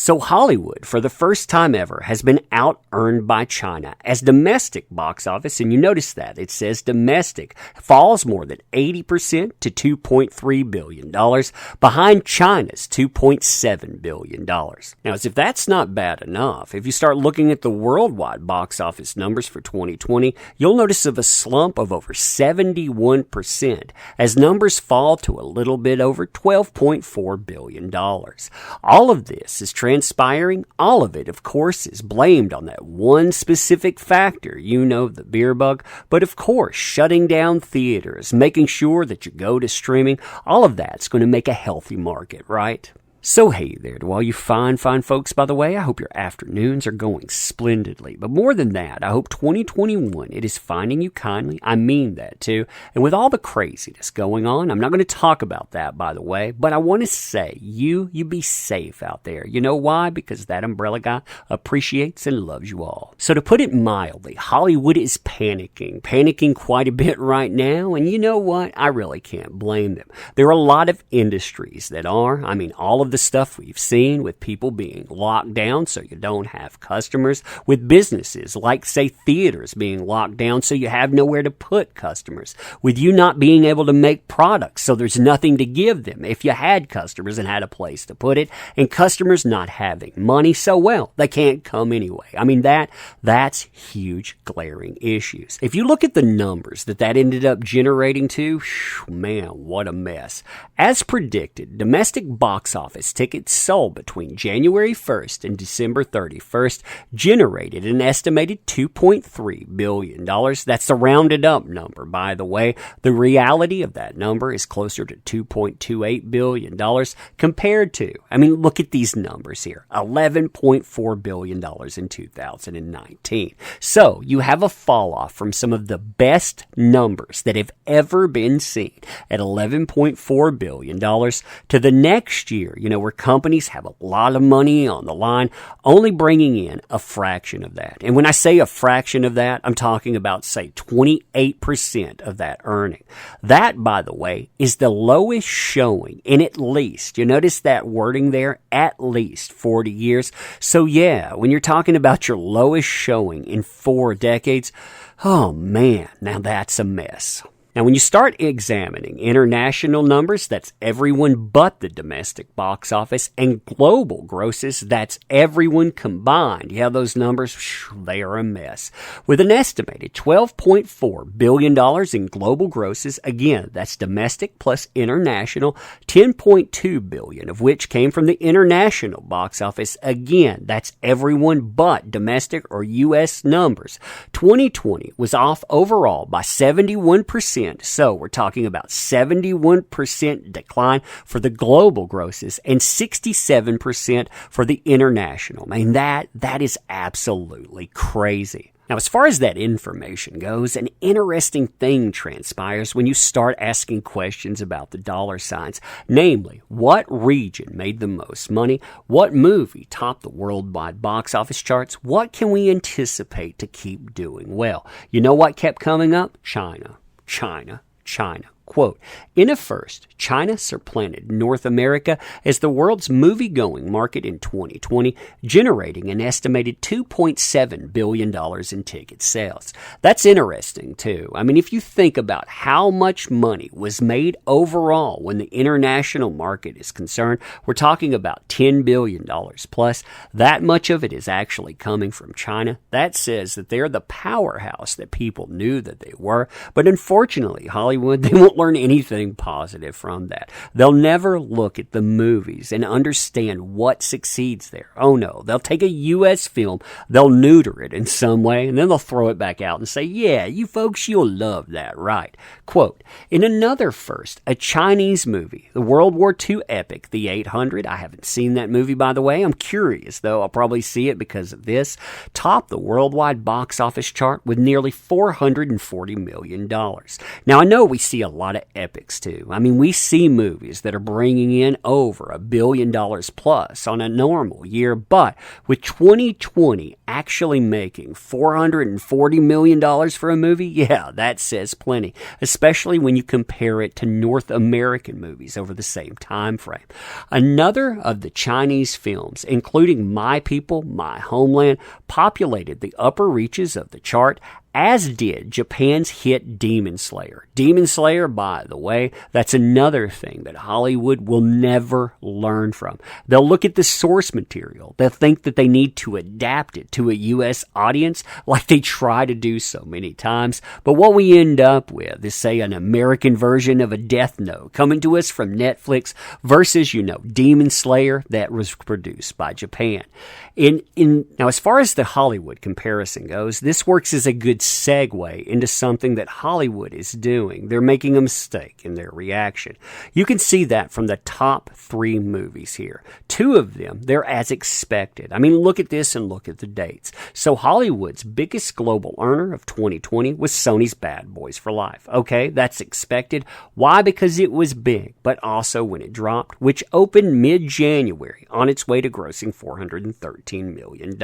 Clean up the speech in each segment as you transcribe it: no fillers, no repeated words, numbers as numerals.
So Hollywood, for the first time ever, has been out-earned by China as domestic box office, and you notice that, it says domestic, falls more than 80% to $2.3 billion, behind China's $2.7 billion. Now, as if that's not bad enough, if you start looking at the worldwide box office numbers for 2020, you'll notice of a slump of over 71%, as numbers fall to a little bit over $12.4 billion. All of this is transpiring. All of it, of course, is blamed on that one specific factor, the beer bug, but of course, shutting down theaters, making sure that you go to streaming, all of that's going to make a healthy market, right? So hey there to all you fine folks, by the way. I hope your afternoons are going splendidly. But more than that, I hope 2021, it is finding you kindly. I mean that too. And with all the craziness going on, I'm not going to talk about that, by the way. But I want to say, you be safe out there. You know why? Because that umbrella guy appreciates and loves you all. So to put it mildly, Hollywood is panicking quite a bit right now. And you know what? I really can't blame them. There are a lot of industries that are. All of the stuff we've seen with people being locked down so you don't have customers, with businesses like, say, theaters being locked down so you have nowhere to put customers, with you not being able to make products so there's nothing to give them if you had customers and had a place to put it, and customers not having money, so well, they can't come anyway. That's huge glaring issues. If you look at the numbers that ended up generating to, man, what a mess. As predicted, domestic box office tickets sold between January 1st and December 31st generated an estimated $2.3 billion. That's the rounded up number, by the way. The reality of that number is closer to $2.28 billion compared to, look at these numbers here, $11.4 billion in 2019. So you have a fall off from some of the best numbers that have ever been seen at $11.4 billion to the next year, where companies have a lot of money on the line, only bringing in a fraction of that. And when I say a fraction of that, I'm talking about, say, 28% of that earning. That, by the way, is the lowest showing in at least, you notice that wording there, at least 40 years. So yeah, when you're talking about your lowest showing in 4 decades, oh man, now that's a mess. Now, when you start examining international numbers, that's everyone but the domestic box office, and global grosses, that's everyone combined. Yeah, those numbers, they are a mess. With an estimated $12.4 billion in global grosses, again, that's domestic plus international, $10.2 billion of which came from the international box office. Again, that's everyone but domestic or U.S. numbers. 2020 was off overall by 71%. So we're talking about 71% decline for the global grosses and 67% for the international. That is absolutely crazy. Now, as far as that information goes, an interesting thing transpires when you start asking questions about the dollar signs. Namely, what region made the most money? What movie topped the worldwide box office charts? What can we anticipate to keep doing well? You know what kept coming up? China. Quote, in a first, China supplanted North America as the world's movie-going market in 2020, generating an estimated $2.7 billion in ticket sales. That's interesting, too. If you think about how much money was made overall when the international market is concerned, we're talking about $10 billion plus. That much of it is actually coming from China. That says that they're the powerhouse that people knew that they were. But unfortunately, Hollywood, they won't learn anything positive from that. They'll never look at the movies and understand what succeeds there. Oh no, they'll take a U.S. film, they'll neuter it in some way, and then they'll throw it back out and say, yeah, you folks, you'll love that, right? Quote, in another first, a Chinese movie, the World War II epic, The 800, I haven't seen that movie, by the way. I'm curious, though. I'll probably see it because of this. Topped the worldwide box office chart with nearly $440 million. Now, I know we see a lot of epics too. I mean, we see movies that are bringing in over $1 billion plus on a normal year, but with 2020 actually making $440 million for a movie, yeah, that says plenty, especially when you compare it to North American movies over the same time frame. Another of the Chinese films, including My People, My Homeland, populated the upper reaches of the chart, as did Japan's hit Demon Slayer. Demon Slayer, by the way, that's another thing that Hollywood will never learn from. They'll look at the source material. They'll think that they need to adapt it to a U.S. audience like they try to do so many times. But what we end up with is, say, an American version of a Death Note coming to us from Netflix versus, Demon Slayer that was produced by Japan. Now, as far as the Hollywood comparison goes, this works as a good segue into something that Hollywood is doing. They're making a mistake in their reaction. You can see that from the top 3 movies here. 2 of them, they're as expected. I mean, look at this and look at the dates. So Hollywood's biggest global earner of 2020 was Sony's Bad Boys for Life. Okay, that's expected. Why? Because it was big, but also when it dropped, which opened mid-January on its way to grossing $413 million.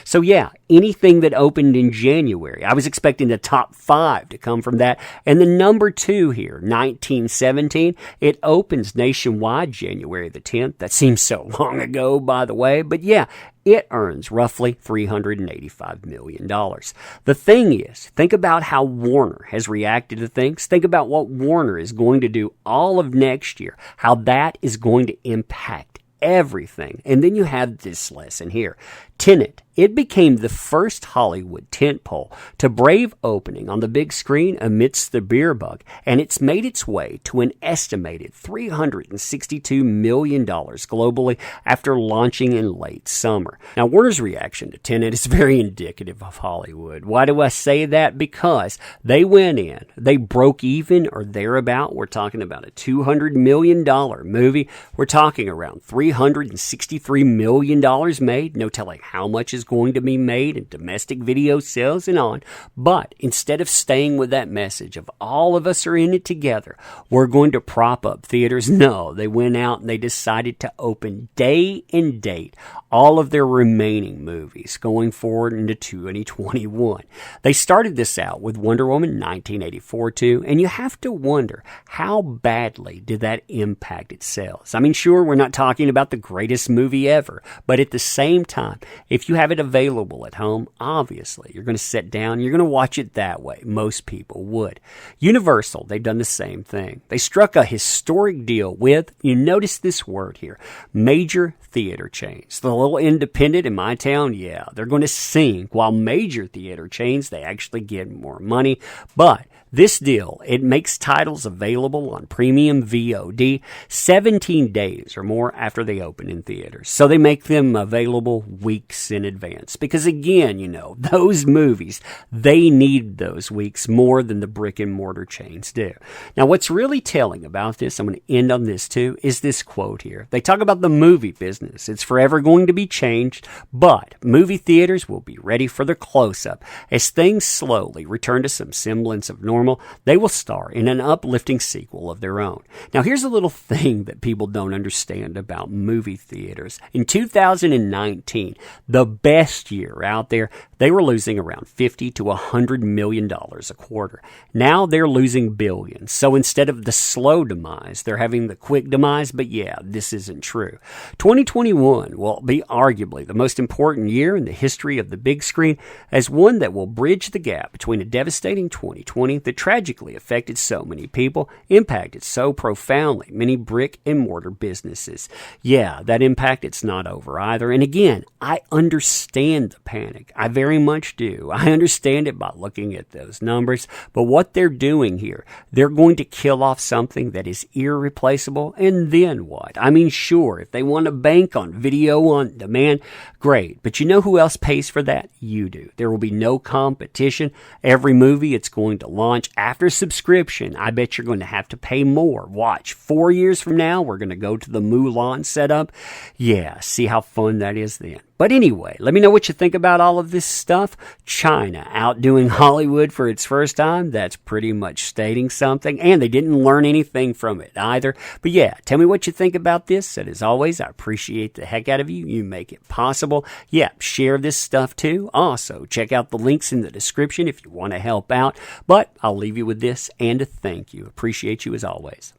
So yeah, anything that opened in January, I was expecting the top 5 to come from that. And the number 2 here, 1917, it opens nationwide January the 10th. That seems so long ago, by the way. But yeah, it earns roughly $385 million. The thing is, think about how Warner has reacted to things. Think about what Warner is going to do all of next year, how that is going to impact everything. And then you have this lesson here. Tenet. It became the first Hollywood tentpole to brave opening on the big screen amidst the beer bug, and it's made its way to an estimated $362 million globally after launching in late summer. Now, Warner's reaction to Tenet is very indicative of Hollywood. Why do I say that? Because they went in, they broke even or thereabout. We're talking about a $200 million movie. We're talking around $363 million made. No telling how much is going to be made in domestic video sales and on. But instead of staying with that message of all of us are in it together, we're going to prop up theaters. No, they went out and they decided to open day and date all of their remaining movies going forward into 2021. They started this out with Wonder Woman 1984 too, and you have to wonder how badly did that impact its sales. I mean, sure, we're not talking about the greatest movie ever, but at the same time, if you have it available at home, obviously you're going to sit down, you're going to watch it that way. Most people would. Universal, they've done the same thing. They struck a historic deal with, you notice this word here, major theater chains. The little independent in my town, yeah, they're going to sink, while major theater chains, they actually get more money. But this deal, it makes titles available on premium VOD 17 days or more after they open in theaters. So they make them available weeks in advance. Because again, those movies, they need those weeks more than the brick and mortar chains do. Now, what's really telling about this, I'm going to end on this too, is this quote here. They talk about the movie business. It's forever going to be changed, but movie theaters will be ready for the close-up. As things slowly return to some semblance of normal, they will star in an uplifting sequel of their own. Now, here's a little thing that people don't understand about movie theaters. In 2019, the best year out there, they were losing around $50 to $100 million a quarter. Now they're losing billions. So instead of the slow demise, they're having the quick demise. But yeah, this isn't true. 2021 will be arguably the most important year in the history of the big screen, as one that will bridge the gap between a devastating 2020 that tragically affected so many people, impacted so profoundly many brick and mortar businesses. Yeah, that impact, it's not over either. And again, I understand the panic. I very much do. I understand it by looking at those numbers. But what they're doing here, they're going to kill off something that is irreplaceable. And then what? I mean, sure, if they want to bank on video on demand, great. But you know who else pays for that? You do. There will be no competition. Every movie it's going to launch after subscription, I bet you're going to have to pay more. Watch, 4 years from now, we're going to go to the Mulan setup. Yeah, see how fun that is then. But anyway, let me know what you think about all of this stuff. China outdoing Hollywood for its first time. That's pretty much stating something. And they didn't learn anything from it either. But yeah, tell me what you think about this. And as always, I appreciate the heck out of you. You make it possible. Yeah, share this stuff too. Also, check out the links in the description if you want to help out. But I'll leave you with this and a thank you. Appreciate you as always.